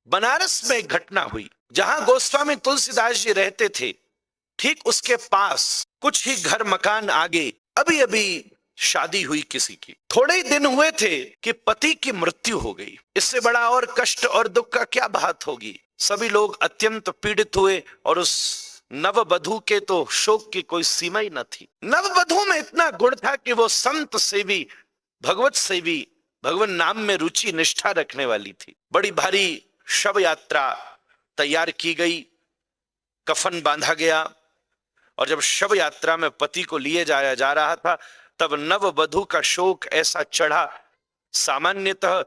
बनारस में एक घटना हुई जहां गोस्वामी तुलसीदास जी रहते थे, ठीक उसके पास कुछ ही घर मकान आगे अभी अभी शादी हुई किसी की। थोड़े ही दिन हुए थे कि पति की मृत्यु हो गई। इससे बड़ा और कष्ट और दुख का क्या बात होगी। सभी लोग अत्यंत पीड़ित हुए और उस नववधू के तो शोक की कोई सीमा ही न थी। नववधू में इतना गुण था कि वो संत सेवी, भगवत सेवी, भगवान नाम में रुचि निष्ठा रखने वाली थी। बड़ी भारी शव यात्रा तैयार की गई, कफन बांधा गया और जब शव यात्रा में पति को लिए जाया जा रहा था तब नववधू का शोक ऐसा चढ़ा। सामान्यतः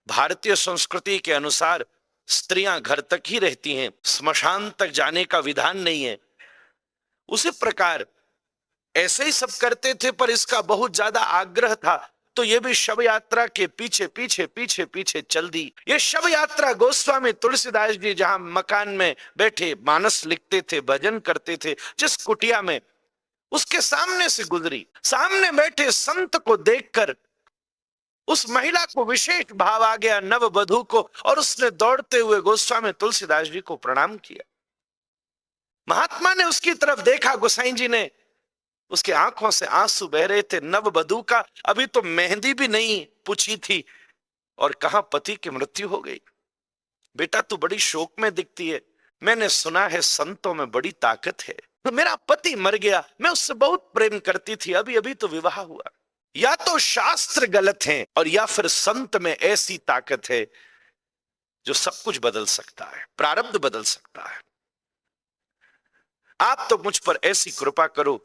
भारतीय संस्कृति के अनुसार स्त्रियां घर तक ही रहती हैं, स्मशान तक जाने का विधान नहीं है। उसी प्रकार ऐसे ही सब करते थे, पर इसका बहुत ज्यादा आग्रह था तो ये भी शव यात्रा के पीछे पीछे पीछे पीछे चल दी। ये शव यात्रा गोस्वामी तुलसीदास जी जहां मकान में बैठे मानस लिखते थे, भजन करते थे, जिस कुटिया में, उसके सामने से गुजरी। सामने बैठे संत को देखकर उस महिला को विशेष भाव आ गया, नववधू को, और उसने दौड़ते हुए गोस्वामी तुलसीदास जी को प्रणाम किया। महात्मा ने उसकी तरफ देखा, गोसाई जी ने, उसके आंखों से आंसू बह रहे थे। नववधू का अभी तो मेहंदी भी नहीं पूछी थी और कहां पति की मृत्यु हो गई। बेटा तू बड़ी शोक में दिखती है, मैंने सुना है संतों में बड़ी ताकत है। तो मेरा पति मर गया, मैं उससे बहुत प्रेम करती थी, अभी अभी तो विवाह हुआ। या तो शास्त्र गलत हैं और या फिर संत में ऐसी ताकत है जो सब कुछ बदल सकता है, प्रारब्ध बदल सकता है। आप तो मुझ पर ऐसी कृपा करो।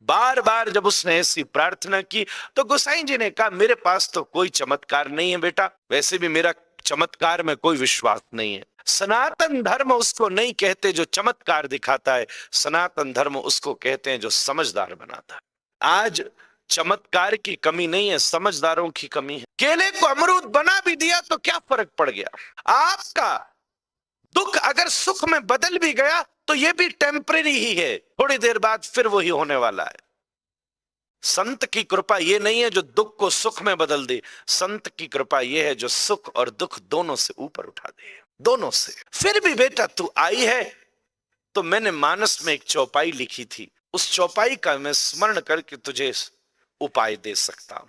बार बार जब उसने ऐसी प्रार्थना की तो गोसाई जी ने कहा, मेरे पास तो कोई चमत्कार नहीं है बेटा, वैसे भी मेरा चमत्कार में कोई विश्वास नहीं है। सनातन धर्म उसको नहीं कहते जो चमत्कार दिखाता है, सनातन धर्म उसको कहते हैं जो समझदार बनाता है। आज चमत्कार की कमी नहीं है, समझदारों की कमी है। केले को अमरूद बना भी दिया तो क्या फर्क पड़ गया। आपका दुख अगर सुख में बदल भी गया तो ये भी टेम्परेरी ही है, थोड़ी देर बाद फिर वही होने वाला है। संत की कृपा ये नहीं है जो दुख को सुख में बदल दे, संत की कृपा ये है जो सुख और दुख दोनों से ऊपर उठा दे, दोनों से। फिर भी बेटा तू आई है तो मैंने मानस में एक चौपाई लिखी थी, उस चौपाई का मैं स्मरण करके तुझे उपाय दे सकता हूं।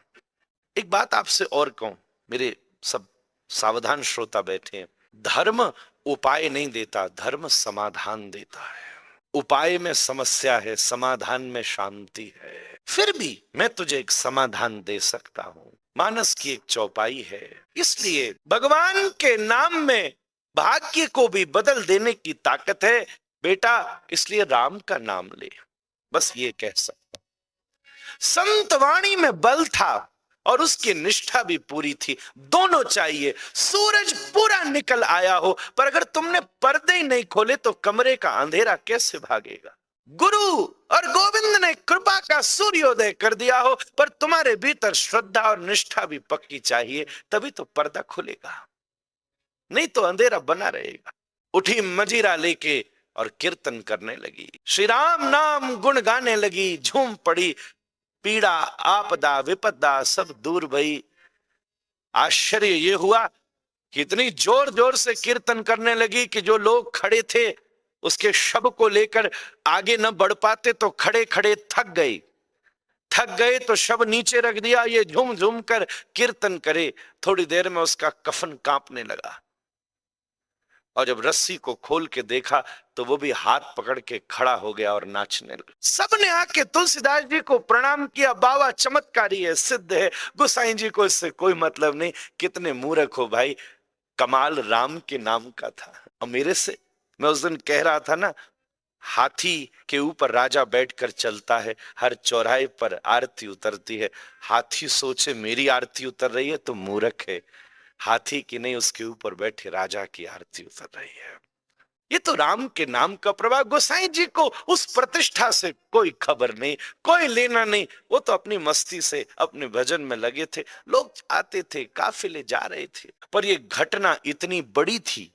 एक बात आपसे और कहूं, मेरे सब सावधान श्रोता बैठे हैं, धर्म उपाय नहीं देता, धर्म समाधान देता है। उपाय में समस्या है, समाधान में शांति है। फिर भी मैं तुझे एक समाधान दे सकता हूं। मानस की एक चौपाई है, इसलिए भगवान के नाम में भाग्य को भी बदल देने की ताकत है बेटा, इसलिए राम का नाम ले, बस ये कह सकता। संत वाणी में बल था और उसकी निष्ठा भी पूरी थी, दोनों चाहिए। सूरज पूरा निकल आया हो पर अगर तुमने पर्दे ही नहीं खोले तो कमरे का अंधेरा कैसे भागेगा। गुरु और गोविंद ने कृपा का सूर्योदय कर दिया हो पर तुम्हारे भीतर श्रद्धा और निष्ठा भी पक्की चाहिए, तभी तो पर्दा खुलेगा, नहीं तो अंधेरा बना रहेगा। उठी मजीरा लेके और कीर्तन करने लगी, श्री राम नाम गुण गाने लगी, झूम पड़ी, पीड़ा आपदा विपदा सब दूर भई। आश्चर्य ये हुआ कि इतनी जोर जोर से कीर्तन करने लगी कि जो लोग खड़े थे उसके शव को लेकर आगे न बढ़ पाते तो खड़े खड़े थक गए तो शव नीचे रख दिया, ये झूम झूम कर कीर्तन करे। थोड़ी देर में उसका कफन कांपने लगा और जब रस्सी को खोल के देखा तो वो भी हाथ पकड़ के खड़ा हो गया और नाचने लगा। सबने आके तुलसीदास जी को प्रणाम किया, बाबा चमत्कारी है, सिद्ध है। गोसाई जी को इससे कोई मतलब नहीं, कितने मूर्ख हो भाई, कमाल राम के नाम का था। और मेरे से, मैं उस दिन कह रहा था ना, हाथी के ऊपर राजा बैठकर चलता है, हर चौराहे पर आरती उतरती है। हाथी सोचे मेरी आरती उतर रही है तो मूर्ख है, हाथी की नहीं, उसके ऊपर बैठे राजा की आरती उतर रही है। ये तो राम के नाम का प्रभाव। गोसाई जी को उस प्रतिष्ठा से कोई खबर नहीं, कोई लेना नहीं, वो तो अपनी मस्ती से अपने भजन में लगे थे। लोग आते थे, काफिले जा रहे थे, पर ये घटना इतनी बड़ी थी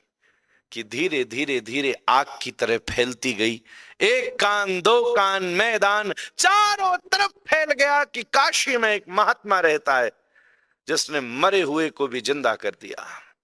कि धीरे धीरे धीरे आग की तरह फैलती गई। एक कान दो कान मैदान चारों तरफ फैल गया कि काशी में एक महात्मा रहता है जिसने मरे हुए को भी जिंदा कर दिया।